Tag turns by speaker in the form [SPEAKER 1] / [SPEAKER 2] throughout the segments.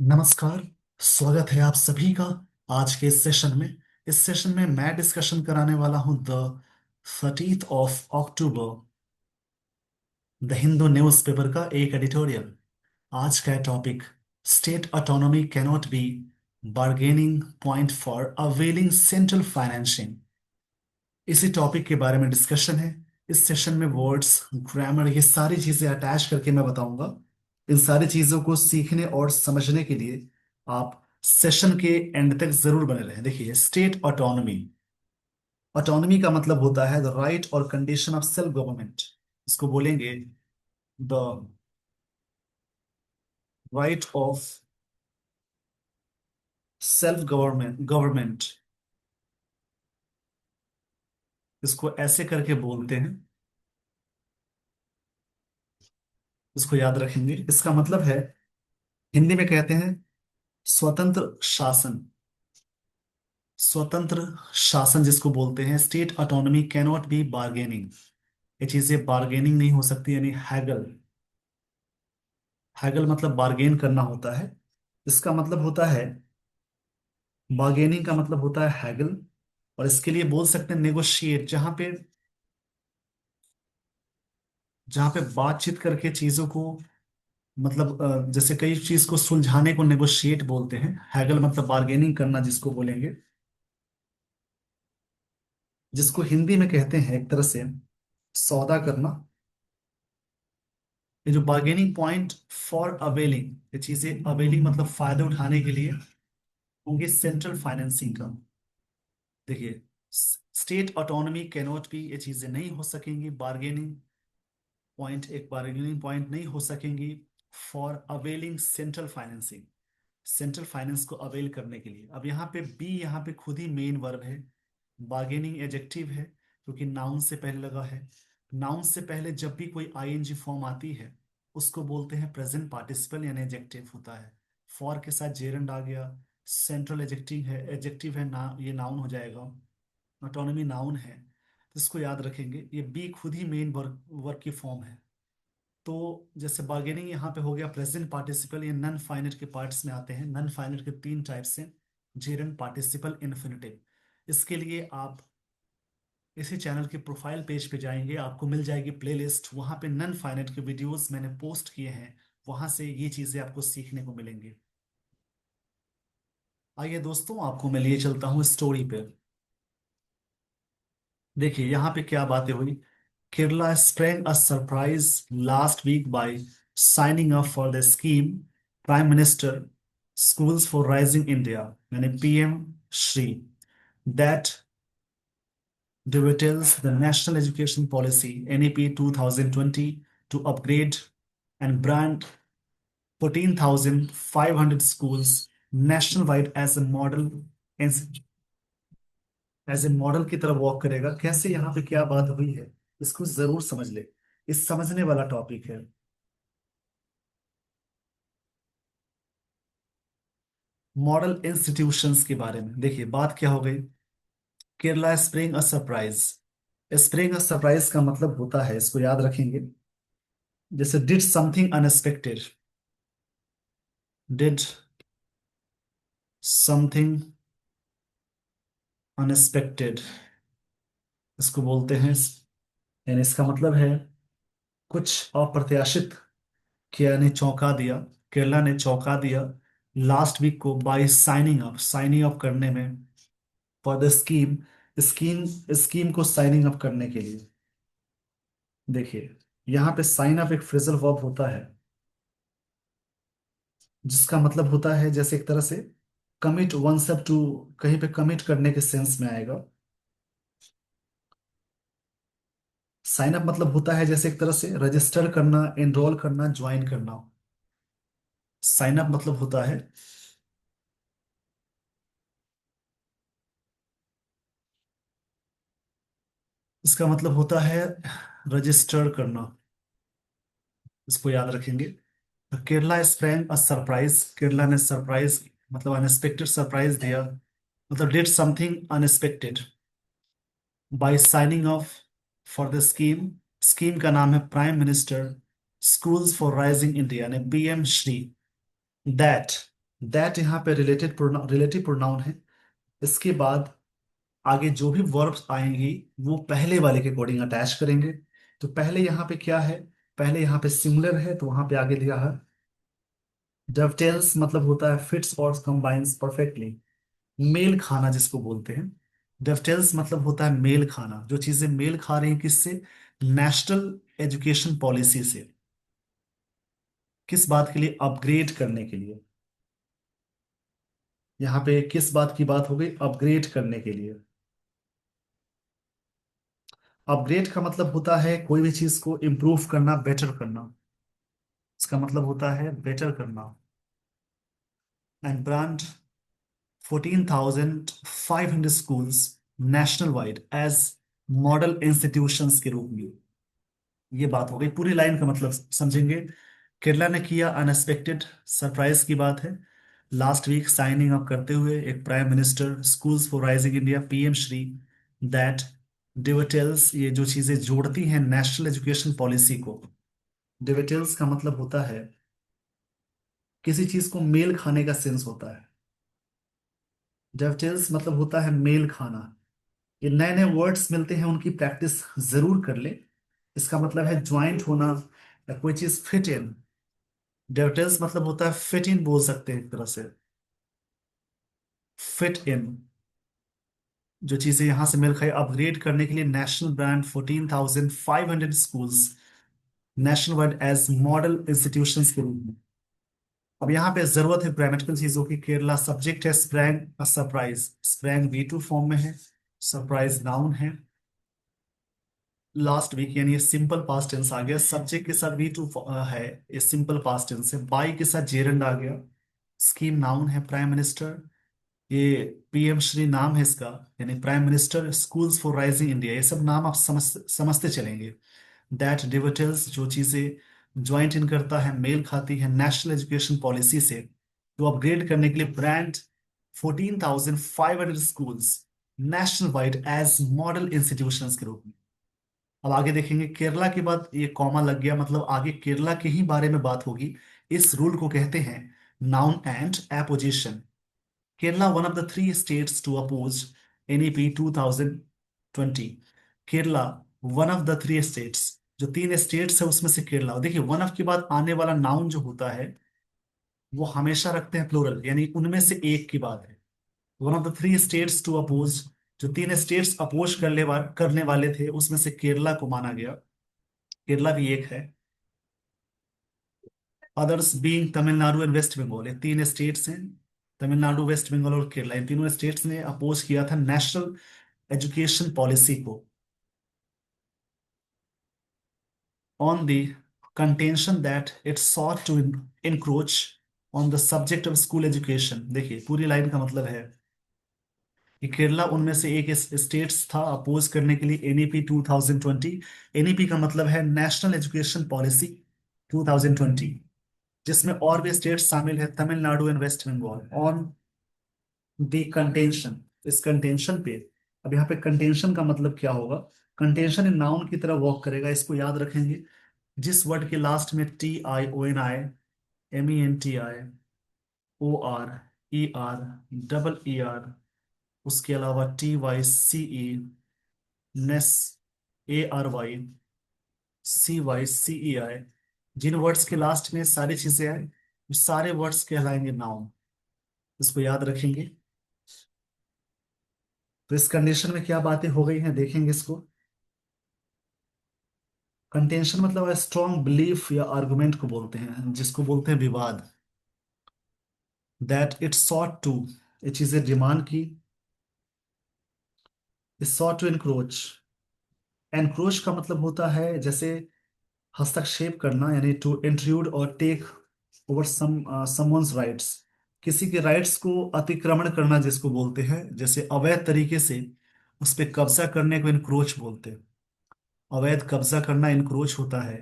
[SPEAKER 1] नमस्कार। स्वागत है आप सभी का आज के इस सेशन में। इस सेशन में मैं डिस्कशन कराने वाला हूं the 30th of October the Hindu newspaper का एक एडिटोरियल। आज का topic state autonomy cannot be bargaining point for availing central financing. इसी टॉपिक के बारे में डिस्कशन है। इस सेशन में वर्ड्स, ग्रामर, ये सारी चीजें अटैच करके मैं बताऊंगा। इन सारी चीजों को सीखने और समझने के लिए आप सेशन के एंड तक जरूर बने रहें। देखिए, स्टेट ऑटोनॉमी। ऑटोनॉमी का मतलब होता है द राइट और कंडीशन ऑफ सेल्फ गवर्नमेंट। इसको बोलेंगे the right of self government. इसको ऐसे करके बोलते हैं। इसको याद रखेंगे। इसका मतलब है, हिंदी में कहते हैं स्वतंत्र शासन। स्वतंत्र शासन जिसको बोलते हैं, state autonomy cannot be bargaining. ये चीजें बार्गेनिंग नहीं हो सकती, यानी हैगल। हैगल मतलब बार्गेन करना होता है। इसका मतलब होता है, बार्गेनिंग का मतलब होता है हैगल। और इसके लिए बोल सकते हैं नेगोशिएट, जहां पे बातचीत करके चीजों को, मतलब जैसे कई चीज को सुलझाने को नेगोशिएट बोलते हैं। हैगल मतलब बार्गेनिंग करना जिसको बोलेंगे, जिसको हिंदी में कहते हैं एक तरह से सौदा करना। ये जो बार्गेनिंग पॉइंट फॉर अवेलिंग, ये चीजें अवेलिंग मतलब फायदा उठाने के लिए होंगे सेंट्रल फाइनेंसिंग का। देखिए, स्टेट ऑटोनॉमी कैनॉट बी, ये चीजें नहीं हो सकेंगी। बार्गेनिंग पॉइंट, एक बार्गेनिंग पॉइंट नहीं हो सकेंगी for availing central financing, central finance को अवेल करने के लिए। अब यहाँ पे बी, यहाँ पे खुद ही मेन वर्ब है। बार्गेनिंग एडजेक्टिव है क्योंकि नाउन से पहले लगा है। नाउन से पहले जब भी कोई आईएनजी फॉर्म आती है, उसको बोलते हैं प्रेजेंट पार्टिसिपल, यानी एडजेक्टिव होता है। फॉर के साथ जेरंड आ गया। सेंट्रल एडजेक्टिव है, एडजेक्टिव है ना, ये नाउन हो जाएगा। ऑटोनॉमी नाउन है, तो इसको याद रखेंगे। ये बी खुद ही मेन वर्क वर्क की फॉर्म है। तो जैसे बार्गेनिंग यहाँ पे हो गया प्रेजेंट पार्टिसिपल, ये नन फाइनेट के पार्ट्स में आते हैं। नन फाइनेट के तीन टाइप्स हैं, जेरंड, पार्टिसिपल, इन्फिनिटिव। इसके लिए आप इसी चैनल के प्रोफाइल पेज पे जाएंगे, आपको मिल जाएगी प्लेलिस्ट। वहां पे नन फाइनेट के वीडियोस मैंने पोस्ट किए हैं, वहां से ये चीजें आपको सीखने को मिलेंगी। आइए दोस्तों, आपको मैं लिए चलता हूँ स्टोरी पे। देखिए यहाँ पे क्या बातें हुई। Kerala sprang a surprise last week by signing up for the scheme Prime Minister Schools for Rising India, यानी PM Shri, that details the National Education Policy NEP 2020 to upgrade and brand 14,500 schools nationwide as a model की तरफ walk करेगा। कैसे, यहाँ पे क्या बात हुई है, इसको जरूर समझ ले। इस समझने वाला टॉपिक है। मॉडल इंस्टीट्यूशंस के बारे में देखिए, बात क्या हो गई। Kerala spring a surprise. Spring a surprise का मतलब होता है, इसको याद रखेंगे, जैसे did something unexpected. Did something unexpected, इसको बोलते हैं। यानी इसका मतलब है कुछ अप्रत्याशित किया, यानी चौंका दिया। केरला ने चौंका दिया लास्ट वीक को बाय साइनिंग अप करने में for the scheme. Scheme scheme को साइनिंग अप करने के लिए। देखिए, यहाँ पे साइन अप एक फ्रेजल वर्ब होता है, जिसका मतलब होता है जैसे एक तरह से कमिट वनसेल्फ टू, कहीं पे कमिट करने के सेंस में आएगा। साइन अप मतलब होता है जैसे एक तरह से रजिस्टर करना, एनरोल करना, ज्वाइन करना। साइन अप मतलब होता है, इसका मतलब होता है रजिस्टर करना। इसको याद रखेंगे। तो Kerala sprang a surprise, Kerala ने सरप्राइज मतलब अनएक्सपेक्टेड सरप्राइज दिया, मतलब did something unexpected by signing off for the scheme. Scheme का नाम है prime minister schools for rising India, ने पीएम श्री। दैट दैट यहाँ पे रिलेटिव प्रोनाउन है। इसके बाद आगे जो भी वर्ब्स आएंगी वो पहले वाले के अकॉर्डिंग अटैच करेंगे। तो पहले यहाँ पे क्या है, पहले यहाँ पे सिंगुलर है तो वहां पे आगे दिया है डवटेल्स, मतलब होता है फिट्स और कंबाइंस परफेक्टली, मेल खाना जिसको बोलते हैं। डवटेल्स मतलब होता है मेल खाना, जो चीजें मेल खा रही हैं किससे, नेशनल एजुकेशन पॉलिसी से। किस बात के लिए, अपग्रेड करने के लिए। यहाँ पे किस बात की बात हो गई, अपग्रेड करने के लिए। अपग्रेड का मतलब होता है कोई भी चीज को इम्प्रूव करना, बेटर करना। इसका मतलब होता है बेटर करना। And brand 14,500 schools national wide as model institutions के रूप में। ये बात हो गई, पूरी लाइन का मतलब समझेंगे। केरला ने किया अनएक्सपेक्टेड, सरप्राइज की बात है। लास्ट वीक साइनिंग अप करते हुए एक prime minister, schools for rising India, PM Shri, that dovetails, ये जो चीजें जोड़ती हैं नेशनल एजुकेशन पॉलिसी को। डिवटेल्स का मतलब होता है किसी चीज को मेल खाने का सेंस होता है। डिवटेल्स मतलब होता है मेल खाना। ये नए नए वर्ड्स मिलते हैं, उनकी प्रैक्टिस जरूर कर ले। इसका मतलब है ज्वाइंट होना, या कोई चीज फिट इन। डेवटेल्स मतलब होता है फिट इन, बोल सकते हैं एक तरह से, फिट इन। जो चीजें यहां से मेल खाई, अपग्रेड करने के लिए national brand 14,500 schools national wide as model institutions के रूप में। अब यहाँ पे जरूरत है ग्रामेटिकल चीजों की। केरला सब्जेक्ट है sprang, surprise, sprang V2 form में है, सरप्राइज नाउन है। लास्ट वीक यानी ये सिंपल पास्ट टेंस आ गया, सब्जेक्ट के साथ V2 है, ये सिंपल पास्ट टेंस है। बाई के साथ जेरंड आ गया। स्कीम नाउन है, प्राइम मिनिस्टर, ये पीएम श्री नाम है इसका, यानी prime minister. Schools for rising India, ये सब नाम आप समझते चलेंगे। दैट डिवटेल्स, जो चीजें ज्वाइंट इन करता है, मेल खाती है नेशनल एजुकेशन पॉलिसी से, तो अपग्रेड करने के लिए brand 14,500 schools national wide as model institutions के रूप में। अब आगे देखेंगे, केरला के बाद ये कॉमा लग गया, मतलब आगे केरला के ही बारे में बात होगी। इस रूल को कहते हैं noun and apposition. Kerala one of the three states to oppose NEP 2020। Kerala one of the three states, जो तीन स्टेट्स है उसमें से केरला। देखिए वन ऑफ के बाद आने वाला नाउन जो होता है वो हमेशा रखते हैं प्लूरल, यानी उनमें से एक की बात है। One of the three states to oppose, जो तीन स्टेट्स अपोज करने वाले थे उसमें से केरला को माना गया। केरला भी एक है। Others being Tamil Nadu and West Bengal, ये तीन स्टेट्स हैं, तमिलनाडु, वेस्ट बंगाल और केरला। इन तीनों स्टेट्स ने अपोज किया था नेशनल एजुकेशन पॉलिसी को, on the contention that it sought to encroach on the subject of school education. देखिए पूरी लाइन का मतलब है कि केरला उनमें से एक स्टेट्स था अपोज करने के लिए NEP 2020। NEP का मतलब है नेशनल एजुकेशन पॉलिसी 2020, जिसमें और भी स्टेट्स शामिल है, Tamil Nadu and West Bengal. On the contention, इस कंटेंशन पे। अब यहाँ पे कंटेंशन का मतलब क्या होगा, कंटेंशन इन नाउन की तरह वर्क करेगा, इसको याद रखेंगे। जिस वर्ड के लास्ट में TIONI, MENTI, OR, ER, उसके अलावा TYCE, नेस, ARYCYCEI, जिन वर्ड्स के लास्ट में सारी चीजें आए वो सारे वर्ड्स कहलाएंगे नाउन। इसको याद रखेंगे। तो इस कंडीशन में क्या बातें हो गई हैं देखेंगे इसको। कंटेंशन मतलब स्ट्रॉन्ग बिलीफ या आर्गुमेंट को बोलते हैं, जिसको बोलते हैं विवाद। दैट इट सॉट टू, ये चीजें डिमांड की, it sought to encroach. Encroach का मतलब होता है जैसे हस्तक्षेप करना, यानी टू इंट्रूड और टेक ओवर समवंस राइट्स, किसी के राइट्स को अतिक्रमण करना जिसको बोलते हैं, जैसे अवैध तरीके से उस पर कब्जा करने को इनक्रोच बोलते हैं। अवैध कब्जा करना इनक्रोच होता है,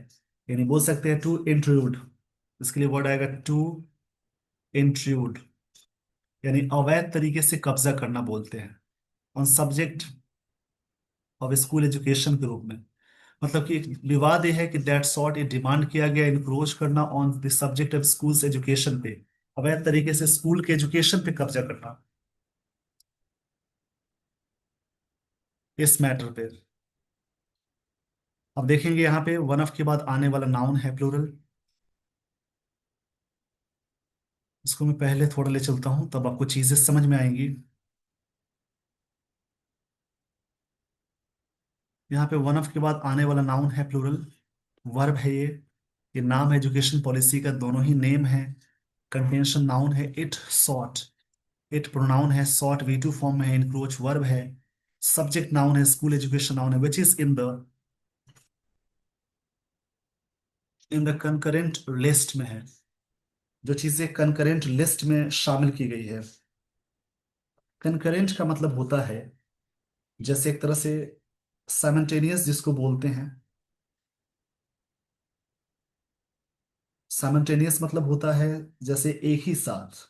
[SPEAKER 1] यानी बोल सकते हैं टू इंट्रूड। इसके लिए वर्ड आएगा टू इंट्रूड, यानी अवैध तरीके से कब्जा करना बोलते हैं on subject of school education के रूप में। मतलब कि विवाद यह है कि दैट सॉर्ट ये डिमांड किया गया इनक्रोच करना on the subject of schools education पे। अवैध तरीके से स्कूल के एजुकेशन पे कब्जा करना, इस मैटर पे। अब देखेंगे यहाँ पे वन ऑफ के बाद आने वाला नाउन है प्लूरल। इसको मैं पहले थोड़ा ले चलता हूं, तब आपको चीजें समझ में आएंगी। यहाँ पे वन ऑफ के बाद आने वाला नाउन है प्लूरल, वर्ब है ये नाम है एजुकेशन पॉलिसी का, दोनों ही नेम है। कंटेंशन नाउन है इट सॉट, इट प्रोनाउन है सॉट वी टू फॉर्म में है, इंक्रोच वर्ब है। सब्जेक्ट नाउन है स्कूल एजुकेशन नाउन है, which is in the concurrent list में है, जो चीजें कंकरेंट लिस्ट में शामिल की गई है। कंकरेंट का मतलब होता है जैसे एक तरह से साइमल्टेनियस जिसको बोलते हैं। साइमल्टेनियस मतलब होता है जैसे एक ही साथ,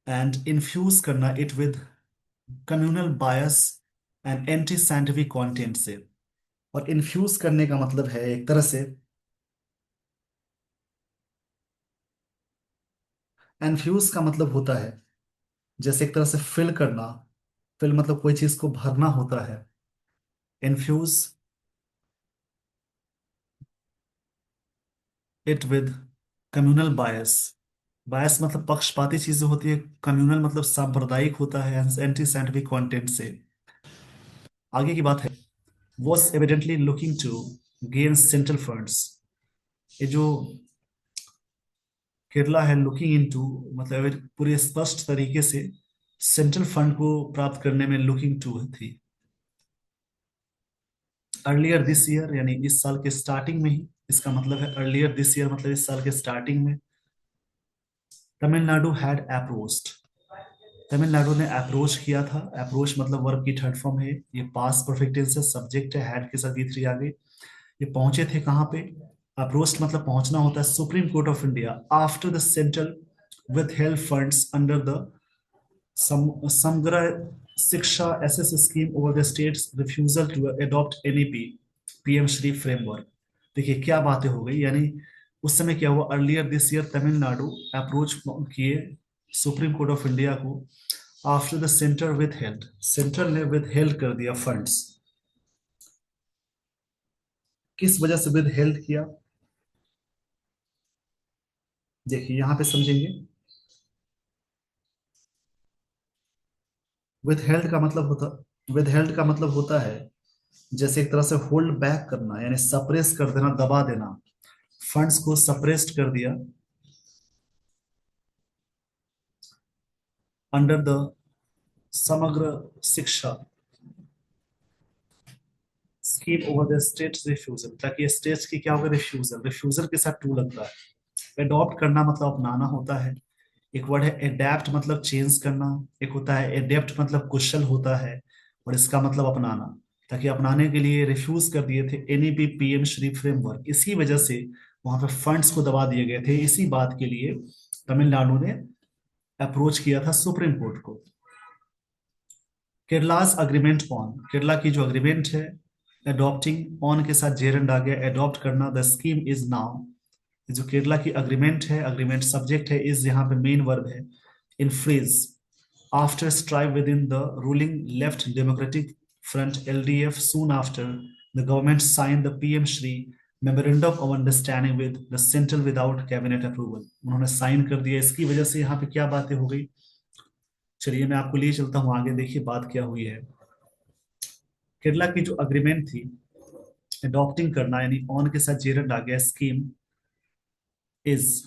[SPEAKER 1] एंड इन्फ्यूज करना it with communal bias and anti scientific content से। और इन्फ्यूज करने का मतलब है एक तरह से, इन्फ्यूज का मतलब होता है जैसे एक तरह से फिल करना। फिल मतलब कोई चीज को भरना होता है। इन्फ्यूज इट विद कम्युनल बायस। बायस मतलब पक्षपाती चीजें होती है, कम्युनल मतलब सांप्रदायिक होता है, एंटी साइंटिफिक कंटेंट से। आगे की बात है, was evidently looking to gain central funds। ये जो केरला है लुकिंग इनटू, मतलब ये पूरे स्पष्ट तरीके से सेंट्रल फंड को प्राप्त करने में लुकिंग टू थी। अर्लियर दिस ईयर यानी इस साल के स्टार्टिंग में ही, इसका मतलब है अर्लियर दिस ईयर मतलब इस साल के स्टार्टिंग में। तमिलनाडु हैड अप्रोच्ड, तमिलनाडु ने अप्रोच किया था। अप्रोच मतलब वर्ब की थर्ड फॉर्म है, ये पास्ट परफेक्ट टेंस है, सब्जेक्ट है, हैड के साथ V3 आ गई। ये पहुंचे थे कहाँ पे? अप्रोच मतलब पहुंचना होता है supreme court of India after the central with help funds under the Samagra Shiksha SS scheme over the states refusal to adopt NEP PM Shri framework. देखिए क्या बातें हो गई, यानी उस समय क्या हुआ, earlier this year Tamil Nadu approach किए सुप्रीम कोर्ट ऑफ इंडिया को after the centre with held, central ने विथ हेल्ड कर दिया फंड्स। किस वजह से विद हेल्ड किया? देखिए यहां पे समझेंगे। विद हेल्ड का मतलब होता, विद हेल्ड का मतलब होता है जैसे एक तरह से होल्ड बैक करना, यानी सप्रेस कर देना, दबा देना। फंड्स को सप्रेस्ड कर दिया अंडर द समग्र शिक्षा scheme over the states refusal, ताकि स्टेट्स की क्या होगा, रिफ्यूजल, रिफ्यूजल के साथ टू लगता है। अडॉप्ट करना मतलब अपनाना होता है। एक वर्ड है एडेप्ट मतलब चेंज करना, एक होता है एडेप्ट मतलब कुशल होता है, और इसका मतलब अपनाना। ताकि अपनाने के लिए रिफ्यूज कर दिए थे एनईपी पीएम श्री फ्रेमवर्क, इसी वजह से वहां पे फंड्स को दबा दिए गए थे। इसी बात के लिए तमिलनाडु ने अप्रोच किया था सुप्रीम कोर्ट को। केरलाज अग्रीमेंट ऑन, केरला की जो अग्रीमेंट है अडॉप्टिंग, ऑन के साथ जेरेंड आ गया, अडॉप्ट करना, द स्कीम इज नाउ। जो केरला की अग्रीमेंट है, अग्रीमेंट सब्जेक्ट है, इज यहाँ पे मेन वर्ब है। इन freeze after strife within the ruling left democratic front LDF soon after the government signed the PM Shri memorandum of understanding with the central without cabinet approval। उन्होंने sign कर दिया, इसकी वजह से यहाँ पे क्या बातें हो गई, चलिए मैं आपको लिए चलता हूँ आगे, देखिए बात क्या हुई है। केरला की जो अग्रीमेंट थी अडॉप्टिंग करना, यानी ऑन के साथ जेरंड आ गया, scheme is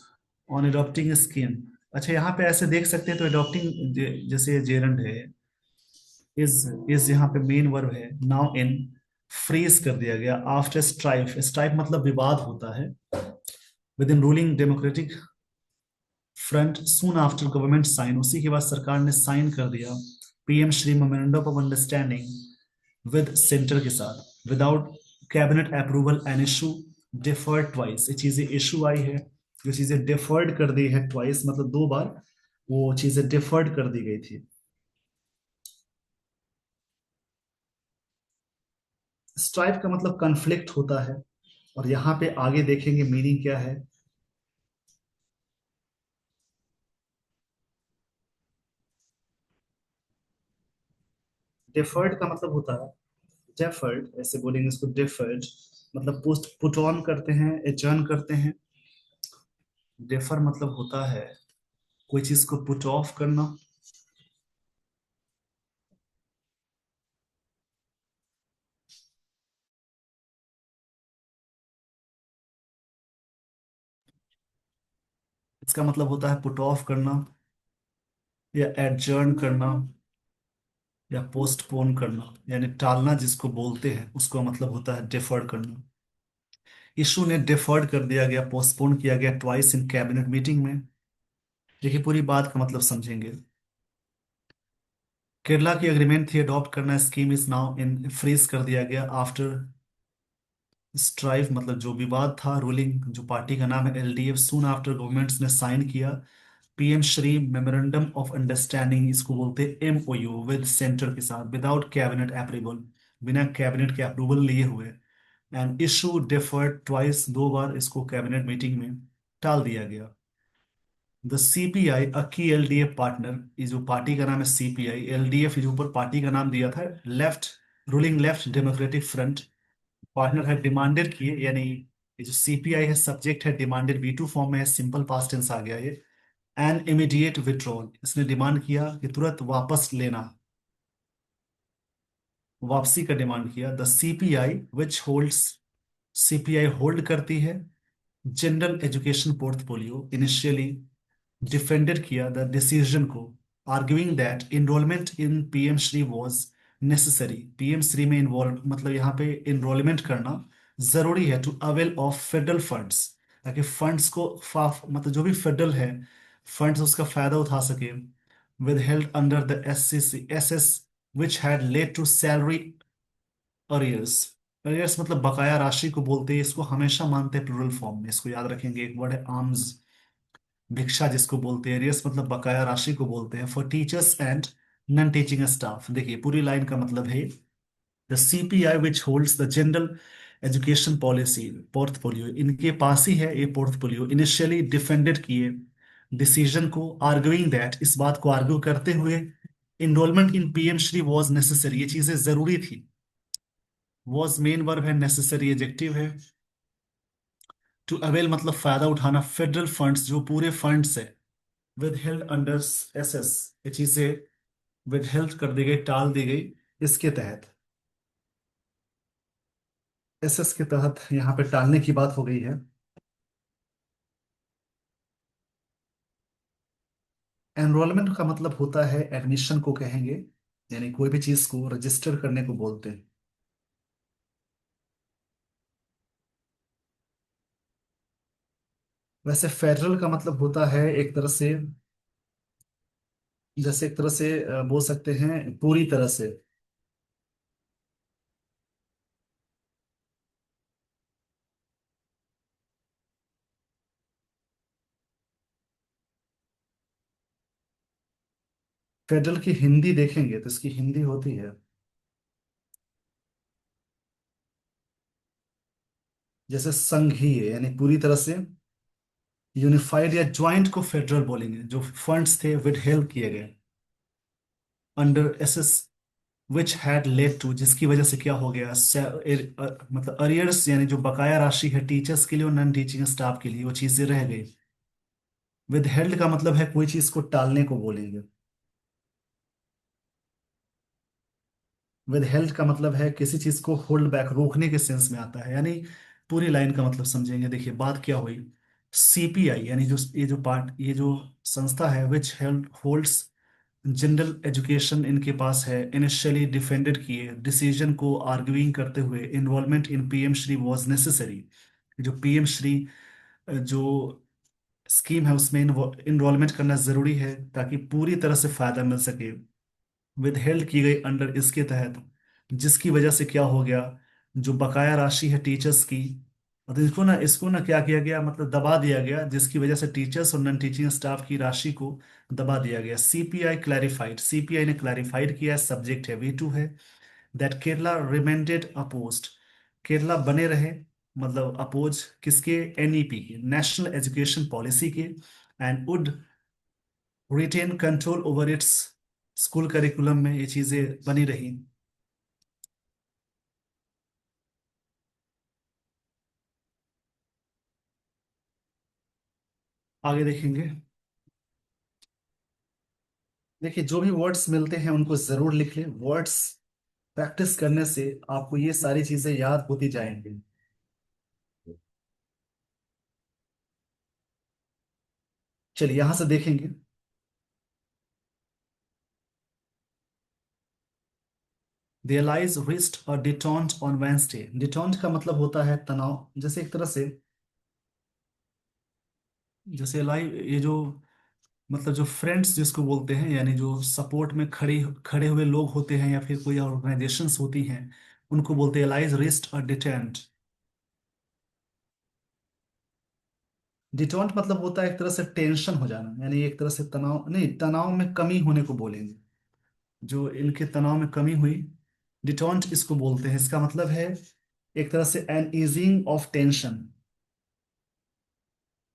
[SPEAKER 1] on adopting scheme. अच्छा यहाँ पे ऐसे देख सकते हैं, तो अडॉप्टिंग जैसे जेरंड है, इज यहाँ पे मेन वर्ब है, नाउ इन फ्रीज कर दिया गया आफ्टर स्ट्राइफ, स्ट्राइफ मतलब विवाद होता है, within ruling democratic front soon after government sign, उसी के बाद सरकार ने साइन कर दिया PM Shri memorandum of understanding with centre के साथ, without cabinet approval and issue deferred twice. ये चीजें इशू आई है, जो चीजें डिफर्ड कर दी है ट्वाइस मतलब दो बार, वो चीजें डिफर्ड कर दी गई थी। स्ट्राइफ का मतलब कन्फ्लिक्ट होता है, और यहाँ पे आगे देखेंगे मीनिंग क्या है। डेफर्ड का मतलब होता है, डेफर्ड ऐसे बोलेंगे इसको, डेफर्ड मतलब पोस्ट पुट ऑन करते हैं, एडजर्न करते हैं। डेफर मतलब होता है कोई चीज को पुट ऑफ करना। इसका मतलब होता है पुट ऑफ करना, या एडजर्न करना, या पोस्टपोन करना, यानी टालना जिसको बोलते हैं उसका मतलब होता है डिफर्ड करना। इशू ने डिफर्ड कर दिया गया, पोस्टपोन किया गया ट्वाइस इन कैबिनेट मीटिंग में। देखिए पूरी बात का मतलब समझेंगे। केरला की एग्रीमेंट थी अडॉप्ट करना, scheme is now in freeze कर दिया गया आफ्टर स्ट्राइव, मतलब जो विवाद था, रूलिंग जो पार्टी का नाम है एलडीएफ, सून आफ्टर गवर्नमेंट्स ने साइन किया PM Shri memorandum of understanding, इसको बोलते हैं एमओयू, विद सेंटर के साथ, विदाउट कैबिनेट अप्रूवल, बिना कैबिनेट के अप्रूवल लिए हुए। एंड इशू डिफर्ड ट्वाइस, दो बार इसको कैबिनेट मीटिंग में टाल दिया गया। द सीपीआई अ की एलडीएफ पार्टनर, ये जो पार्टी का नाम है सीपीआई, एलडीएफ जो ऊपर पार्टी का नाम दिया था, left ruling left democratic front partner है, डिमांडेड किए, यानी ये जो सीपीआई है सब्जेक्ट है, डिमांडेड वी टू फॉर्म में है, सिंपल पास्ट टेंस आ गया ये। एन इमीडिएट विड्रॉल, इसने डिमांड किया कि तुरंत वापस लेना, वापसी का डिमांड किया। The CPI which holds, CPI hold करती है general education portfolio, initially defended किया द डिसीजन को, arguing that enrolment in PM Shri was necessary, PM Shri में इन्वॉल्व मतलब यहाँ पे इनरोलमेंट करना जरूरी है, to avail of federal funds, ताकि फंड्स को मतलब जो भी फेडरल है फंड्स उसका फायदा उठा सके, withheld under the SCC SS which had led to salary arrears. Arrears मतलब बकाया राशि को बोलते हैं, इसको हमेशा मानते हैं प्लूरल फॉर्म में, इसको याद रखेंगे। एक वर्ड है आर्म्स, भिक्षा जिसको बोलते हैं, एरियस मतलब बकाया राशि को बोलते हैं, for teachers and non teaching staff. देखिए पूरी लाइन का मतलब है, the CPI which holds the general education policy portfolio, इनके पास ही है ये पोर्टफोलियो, इनिशियली डिफेंडेड किए डिसीजन को, आर्गुइंग दैट, इस बात को आर्ग्यू करते हुए, enrolment in PM Shri was necessary, ये चीजें जरूरी थी। वॉज मेन वर्ब है, नेसेसरी एजेक्टिव है। टू अवेल मतलब फायदा उठाना, फेडरल फंड्स जो पूरे फंड्स है, विद हेल्ड अंडर एसएस, ये चीजें विद हेल्ड कर दी गई, टाल दी गई इसके तहत, एसएस के तहत यहाँ पे टालने की बात हो गई है। एनरोलमेंट का मतलब होता है एडमिशन को कहेंगे, यानी कोई भी चीज को रजिस्टर करने को बोलते हैं। वैसे फेडरल का मतलब होता है एक तरह से, जैसे एक तरह से बोल सकते हैं पूरी तरह से। फेडरल की हिंदी देखेंगे तो इसकी हिंदी होती है, जैसे संघीय, यानी पूरी तरह से यूनिफाइड या ज्वाइंट को फेडरल बोलेंगे, जो फंड्स थे विद हेल्प किए गए under SS, which had led to, जिसकी वजह से क्या हो गया, मतलब अरियर्स, यानी जो बकाया राशि है टीचर्स के लिए और नॉन टीचिंग स्टाफ के लिए, वो चीजें रह गई। विद हेल्ड का मतलब है कोई चीज को टालने को बोलेंगे। विद हेल्ड का मतलब है किसी चीज को होल्ड बैक, रोकने के सेंस में आता है, यानी पूरी लाइन का मतलब समझेंगे। देखिए बात क्या हुई, सीपीआई यानी जो ये जो पार्ट, ये जो संस्था है which held holds general education, इनके पास है, इनिशियली डिफेंडेड किए डिसीजन को, आर्ग्यूइंग करते हुए, involvement in PM Shri was necessary, जो पीएम श्री जो स्कीम है उसमें इन्वॉल्वमेंट करना जरूरी है ताकि पूरी तरह से फायदा मिल सके, विद हेल्ड की गई अंडर, इसके तहत, जिसकी वजह से क्या हो गया, जो बकाया राशि है टीचर्स की, मतलब इसको ना क्या किया गया, मतलब दबा दिया गया, जिसकी वजह से टीचर्स और नॉन टीचिंग स्टाफ की राशि को दबा दिया गया। सीपीआई क्लैरिफाइड, सीपीआई ने क्लैरिफाइड किया, सब्जेक्ट है वी टू है, that Kerala remained opposed, Kerala बने रहे, मतलब अपोज किसके, एनईपी के, नेशनल एजुकेशन पॉलिसी के, and would retain control over its, school curriculum में ये चीजें बनी रही, आगे देखेंगे। देखिए, जो भी वर्ड्स मिलते हैं उनको जरूर लिख लें। वर्ड्स प्रैक्टिस करने से आपको ये सारी चीजें याद होती जाएंगी। चलिए यहां से देखेंगे। The allies reached a detente on Wednesday। detente का मतलब होता है तनाव, जैसे एक तरह से, जैसे अलाई, ये जो मतलब जो फ्रेंड्स जिसको बोलते हैं, यानी जो सपोर्ट में खड़े खड़े हुए लोग होते हैं या फिर कोई ऑर्गेनाइजेशंस होती हैं, उनको बोलते हैं allies reached a detente। डिटॉन्ट मतलब होता है एक तरह से टेंशन हो जाना, यानी एक तरह से तनाव नहीं, तनाव में कमी होने को बोलेंगे। जो इनके तनाव में कमी हुई, डिटॉन्ट इसको बोलते हैं। इसका मतलब है एक तरह से एन ईजिंग ऑफ टेंशन।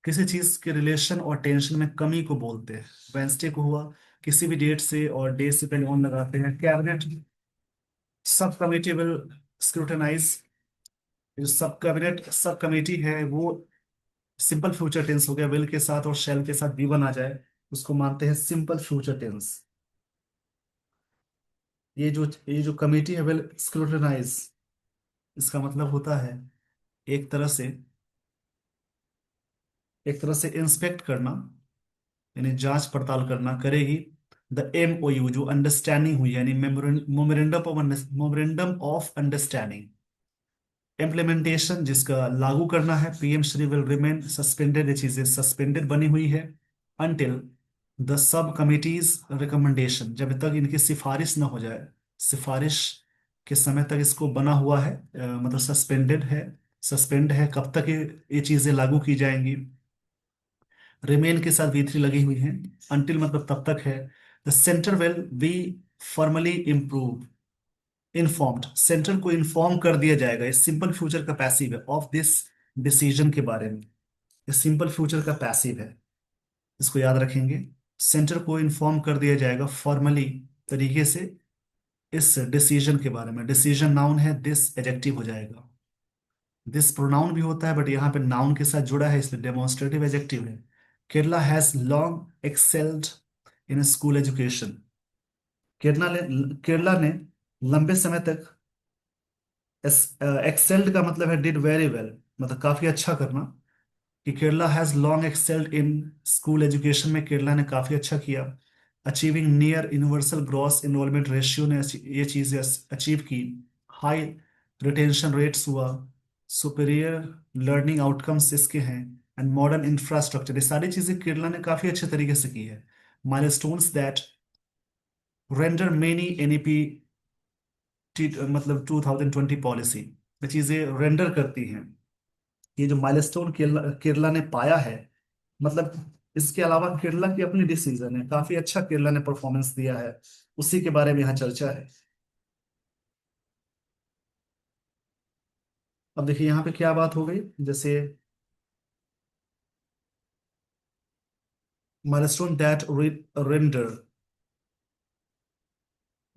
[SPEAKER 1] किसी चीज के रिलेशन और टेंशन में कमी को बोलते हैं। वेंसडे को हुआ, किसी भी डेट से और डे से पहले ऑन लगाते हैं। Cabinet sub committee will scrutinise. जो सब कैबिनेट सब कमेटी है वो सिंपल फ्यूचर टेंस हो गया, विल के साथ और शैल के साथ भी बन आ जाए, उसको मानते हैं सिंपल फ्यूचर टेंस। ये जो कमेटी है विल स्क्रूटनाइज, इसका मतलब होता है एक तरह से, एक तरह से इंस्पेक्ट करना, यानी जांच पड़ताल करना करेगी। द MOU जो अंडरस्टैंडिंग हुई, यानी मेमोरेंडम ऑफ अंडरस्टैंडिंग। इम्प्लीमेंटेशन जिसका लागू करना है, PM Shri will remain suspended, ये चीजें सस्पेंडेड बनी हुई है until the sub committees recommendation, जब तक इनकी सिफारिश ना हो जाए। सिफारिश के समय तक इसको बना हुआ है, मतलब सस्पेंडेड है। सस्पेंड है, कब तक ये चीजें लागू की जाएंगी। रिमेन के साथ V3 लगी हुई है। अनटिल मतलब तब तक है। The centre will be formally improve informed, centre को इन्फॉर्म कर दिया जाएगा, इस सिंपल फ्यूचर का पैसिव है, ऑफ दिस डिसीजन के बारे में। इस सिंपल फ्यूचर का पैसिव है, इसको याद रखेंगे। सेंटर को इन्फॉर्म कर दिया जाएगा फॉर्मली तरीके से इस डिसीजन के बारे में। डिसीजन नाउन है, दिस एडजेक्टिव हो जाएगा। दिस प्रोनाउन भी होता है बट यहाँ पे नाउन के साथ जुड़ा है, इसलिए डेमोन्स्ट्रेटिव एडजेक्टिव है। Kerala has long excelled in school education. Kerala ने लंबे समय तक, एक्सेल्ड का मतलब है डिड वेरी वेल, मतलब काफी अच्छा करना। कि Kerala has long excelled in school education में केरला ने काफी अच्छा किया। Achieving near universal gross enrolment ratio ने ये चीजें अचीव की। हाई रिटेंशन रेट्स हुआ। सुपीरियर लर्निंग आउटकम्स इसके हैं। एंड मॉडर्न इंफ्रास्ट्रक्चर, ये सारी चीजें केरला ने काफी अच्छे तरीके से की है। Milestones that render many NEP मतलब 2020 पॉलिसी, ये चीजें रेंडर करती हैं। ये जो माइलस्टोन केरला केरला ने पाया है, मतलब इसके अलावा केरला की अपनी डिसीजन है, काफी अच्छा केरला ने परफॉर्मेंस दिया है, उसी के बारे में यहाँ चर्चा है। अब देखिए यहाँ पे क्या बात हो गई, जैसे माइलस्टोन दैट रेंडर।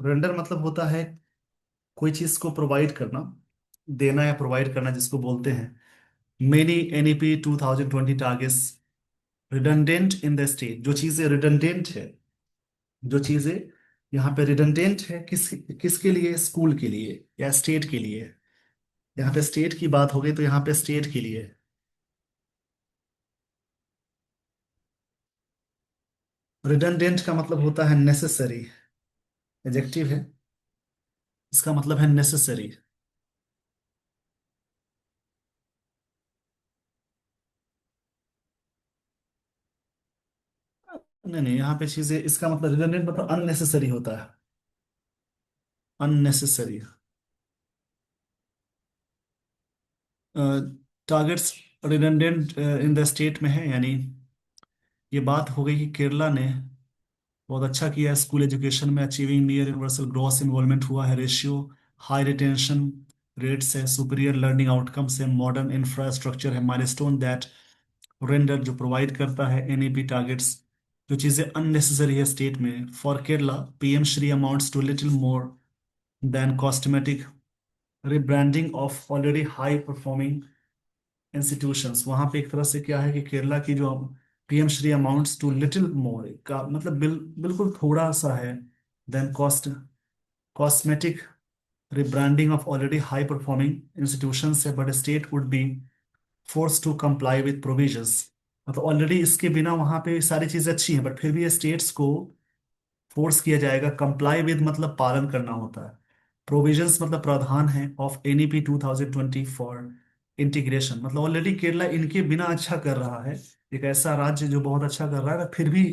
[SPEAKER 1] रेंडर मतलब होता है कोई चीज को प्रोवाइड करना, देना या प्रोवाइड करना, जिसको बोलते हैं। Many NEP 2020 targets redundant in the state. जो चीजें रिडंडेंट है, जो चीजें यहाँ पे रिडंडेंट है, किसके लिए, स्कूल के लिए या स्टेट के लिए। यहाँ पे स्टेट की बात हो गई तो यहाँ पे स्टेट के लिए। रिडंडेंट का मतलब होता है नेसेसरी, एडजेक्टिव है, इसका मतलब है नेसेसरी। नहीं नहीं, यहाँ पे चीजें, इसका मतलब रिडंडेंट मतलब अननेसेसरी होता है, unnecessary. Targets redundant in the state में है, यानी ये बात हो गई कि केरला ने बहुत अच्छा किया स्कूल एजुकेशन में। Achieving near universal gross involvement हुआ है, रेशियो हाई रिटेंशन रेट्स है, सुपीरियर लर्निंग आउटकम्स है, मॉडर्न इंफ्रास्ट्रक्चर है। माइलस्टोन दैट रेंडर जो प्रोवाइड करता है NEP टारगेट्स, जो चीज़ें अननेसेसरी है स्टेट में। For Kerala PM Shri amounts to little more than cosmetic rebranding of already high performing institutions. वहाँ पे एक तरह से क्या है कि केरला की जो PM Shri amounts to little more का मतलब बिल्कुल थोड़ा सा है than cosmetic rebranding of already high performing institutions है, but state would be forced to comply with provisions। मतलब ऑलरेडी इसके बिना वहां पे सारी चीजें अच्छी हैं, बट फिर भी ये स्टेट्स को फोर्स किया जाएगा। कंप्लाई विद मतलब पालन करना होता है। प्रोविजंस मतलब प्रावधान है ऑफ एनईपी 2020 फॉर इंटीग्रेशन। मतलब ऑलरेडी केरला इनके बिना अच्छा कर रहा है, एक ऐसा राज्य जो बहुत अच्छा कर रहा है, फिर भी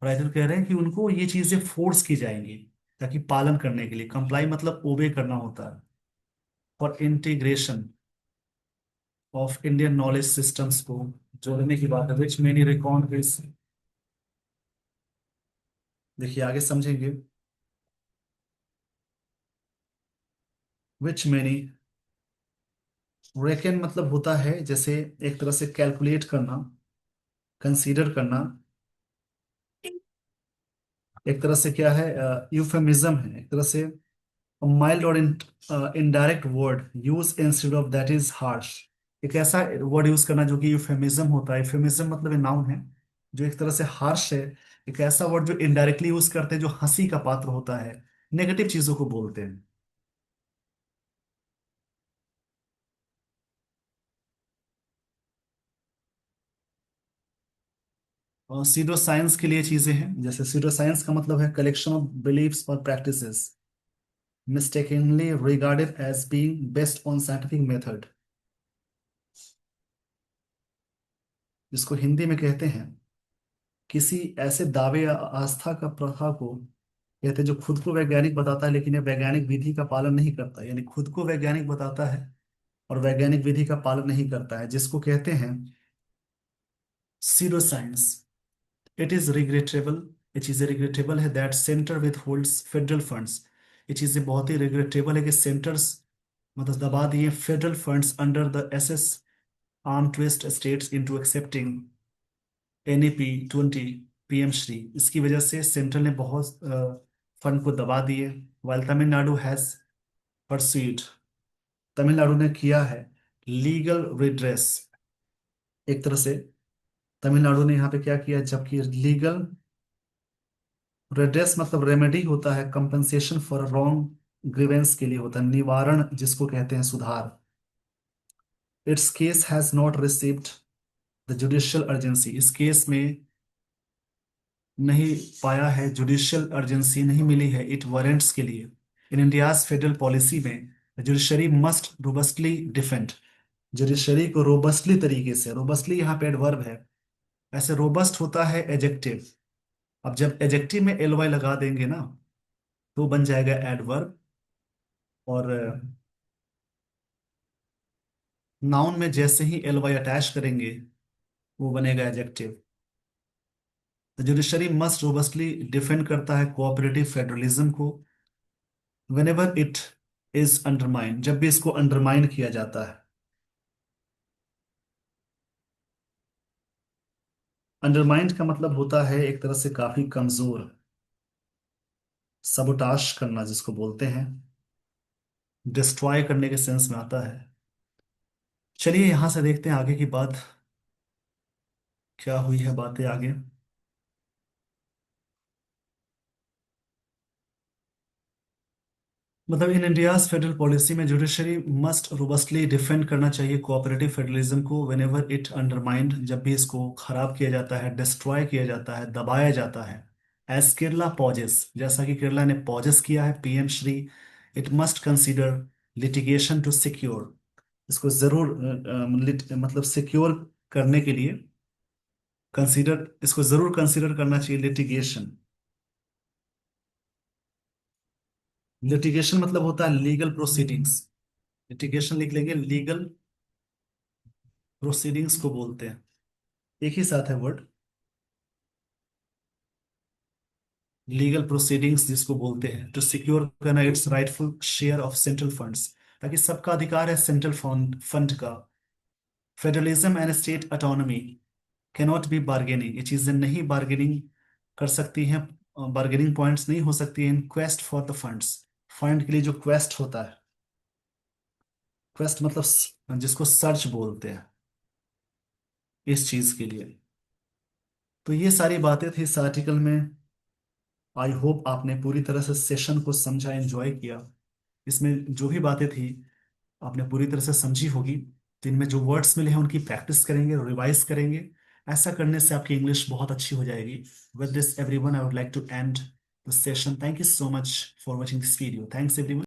[SPEAKER 1] राइटर कह रहे हैं कि उनको ये चीजें फोर्स की जाएंगी ताकि पालन करने के लिए। कंप्लाई मतलब ओबे करना होता है। For integration of Indian knowledge systems को जोड़ने की बात है, विच मेनी रिकॉर्ड दिस। देखिए आगे समझेंगे। विच मेनी रेकन मतलब होता है जैसे एक तरह से कैलकुलेट करना, कंसीडर करना। एक तरह से क्या है, यूफेमिज्म है एक तरह से। माइल्ड और indirect word use instead of that is harsh. एक ऐसा वर्ड यूज करना जो कि यूफेमिज्म होता है। यूफेमिज्म मतलब नाउन है जो एक तरह से हार्श है। एक ऐसा वर्ड जो इनडायरेक्टली यूज करते हैं जो हंसी का पात्र होता है, नेगेटिव चीजों को बोलते हैं। और सीडो साइंस के लिए चीजें हैं, जैसे सीडो साइंस का मतलब है कलेक्शन ऑफ बिलीफ्स और practices mistakenly regarded as being based on scientific method, जिसको हिंदी में कहते हैं किसी ऐसे दावे या आस्था का प्रथा को कहते हैं जो खुद को वैज्ञानिक बताता है लेकिन ये वैज्ञानिक विधि का पालन नहीं करता। यानी खुद को वैज्ञानिक बताता है और वैज्ञानिक विधि का पालन नहीं करता है, जिसको कहते हैं pseudo science. It is regrettable, ये चीजें रिग्रेटेबल है that centre withholds federal funds. ये चीजें बहुत ही रिग्रेटेबल है कि सेंटर्स मतलब दबा दिए federal funds under the SS arm twist states into accepting NEP 20 PM Shri. इसकी वजह से सेंट्रल ने बहुत फंड को दबा दिए। वाइल तमिलनाडु हैज परसीड, तमिलनाडु ने किया है लीगल रिड्रेस। एक तरह से तमिलनाडु ने यहाँ पे क्या किया, जबकि लीगल रिड्रेस मतलब रेमेडी होता है कंपनसेशन फॉर रॉन्ग ग्रीवेंस के लिए होता है, निवारण जिसको कहते हैं सुधार। It's case has not received the judicial urgency. इस केस में नहीं पाया है, जुडिशियल अर्जेंसी नहीं मिली है इट वारंट्स के लिए। इन इंडियाज फेडरल पॉलिसी में judiciary must robustly defend. Judiciary को रोबस्टली तरीके से, रोबस्टली यहाँ पे एडवर्ब है, ऐसे रोबस्ट होता है एजेक्टिव। अब जब एजेक्टिव में एल वाई लगा देंगे ना तो बन जाएगा एडवर्ब, और नाउन में जैसे ही एल वाई अटैच करेंगे वो बनेगा adjective. Judiciary must robustly defend करता है कोऑपरेटिव फेडरलिज्म को whenever it is undermined, जब भी इसको अंडरमाइन किया जाता है। अंडरमाइंड का मतलब होता है एक तरह से काफी कमजोर, सबोटाश करना जिसको बोलते हैं, डिस्ट्रॉय करने के सेंस में आता है। चलिए यहां से देखते हैं आगे की बात क्या हुई है, बातें आगे। मतलब इन इंडियाज फेडरल पॉलिसी में जुडिशरी मस्ट रोबस्टली डिफेंड करना चाहिए कोऑपरेटिव फेडरलिज्म को व्हेनेवर इट अंडरमाइंड, जब भी इसको खराब किया जाता है, डिस्ट्रॉय किया जाता है, दबाया जाता है। एज केरला पॉजेस, जैसा कि केरला ने पॉजेस किया है PM Shri, it must consider litigation to secure. इसको जरूर मतलब सिक्योर करने के लिए कंसीडर, इसको जरूर कंसीडर करना चाहिए लिटिगेशन। लिटिगेशन मतलब होता है लीगल प्रोसीडिंग्स। लिटिगेशन लिख लेंगे, लीगल प्रोसीडिंग्स को बोलते हैं, एक ही साथ है वर्ड, लीगल प्रोसीडिंग्स जिसको बोलते हैं टू सिक्योर करना it's rightful share of central funds, ताकि सबका अधिकार है सेंट्रल फंड फंड का। Federalism and state autonomy cannot be bargaining, ये चीजें नहीं बार्गेनिंग कर सकती हैं, बार्गेनिंग पॉइंट्स नहीं हो सकती हैं in quest for the funds. Fund के लिए जो क्वेस्ट होता है, क्वेस्ट मतलब जिसको सर्च बोलते हैं, इस चीज के लिए। तो ये सारी बातें थी इस आर्टिकल में। आई होप आपने पूरी तरह से सेशन को समझा, एंजॉय किया। इसमें जो भी बातें थी आपने पूरी तरह से समझी होगी। तो इनमें जो वर्ड्स मिले हैं उनकी प्रैक्टिस करेंगे, रिवाइज करेंगे। ऐसा करने से आपकी इंग्लिश बहुत अच्छी हो जाएगी। With this everyone, I would like to end the session. Thank you so much for watching this video. Thanks everyone.